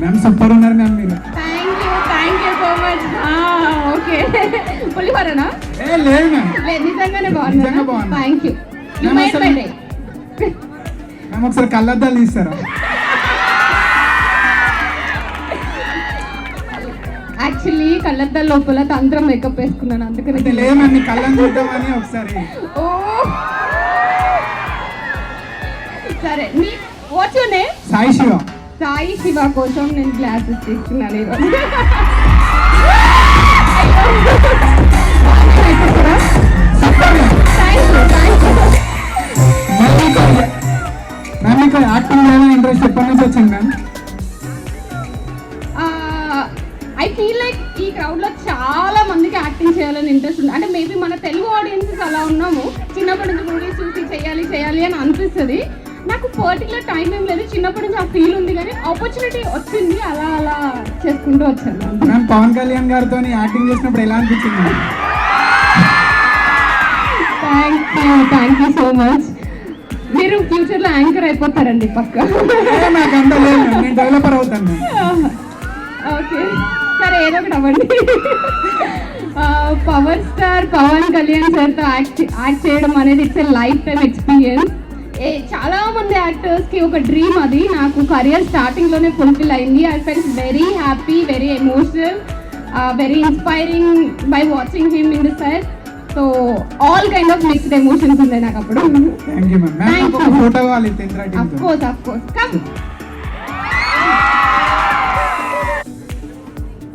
Ma'am super ఉన్నారు ma'am మీరు. Thank you so much. Okay, పులిహోరనా? లేదు మ్యామ్, నిజంగానే నిజంగా బాగుంది. బాగుంది. Thank you. మ్యామ్ ఒకసారి కళ్ళద్దాలు తీస్తారా? యాక్చువల్లీ కళ్ళద్దాల లోపల తంత్రం మేకప్ వేసుకున్నాను, అందుకని. అంటే లేదు మ్యామ్, మీ కళ్ళని చూద్దామని ఒకసారి. ఓ సరే, నీ what's your name? Sai Shiva. Sai Shiva కోసం నేను గ్లాసెస్ తీసుకున్నాను ఈరోజు. మ్యామ్ మీకు యాక్టింగ్ చేయాలని ఇంట్రెస్ట్ ఎప్పటి నుంచి వచ్చింది మ్యామ్? ఐ ఫీల్ లైక్ ఈ క్రౌడ్లో చాలా మందికి యాక్టింగ్ చేయాలని ఇంట్రెస్ట్ ఉంది. అంటే మేబీ మన తెలుగు ఆడియన్సెస్ అలా ఉన్నాము, చిన్నప్పటి నుంచి మూవీస్ చూసి చేయాలి అని అనిపిస్తుంది. నాకు పర్టికులర్ టైం ఏం లేదు, చిన్నప్పటి నుంచి ఆ ఫీల్ ఉంది, కానీ ఆపర్చునిటీ వచ్చింది, అలా చేసుకుంటూ వచ్చాను. మ్యామ్ పవన్ కళ్యాణ్ గారితో యాక్టింగ్ చేసినప్పుడు ఎలా అనిపించింది? Thank you so much. మీరు ఫ్యూచర్లో యాంకర్ అయిపోతారండి పక్క. నాకు అంత లేదు, నేను డెవలపర్ అవుతాను. ఓకే సరే, ఏదో ఒకటి అవ్వండి. పవర్ స్టార్ పవన్ కళ్యాణ్ సార్తో యాక్ట్ చేయడం అనేది it's a life time experience. చాలా మంది యాక్టర్స్కి ఒక డ్రీమ్ అది. నాకు కెరియర్ స్టార్టింగ్లోనే ఫుల్ఫిల్ అయింది. I felt very happy, very emotional, very inspiring by watching him in the set. So all kind of mixed emotions ఉన్నాయి నాకు అప్పుడు. Thank you ma'am. ఫోటో కావాలి. Of course. Come.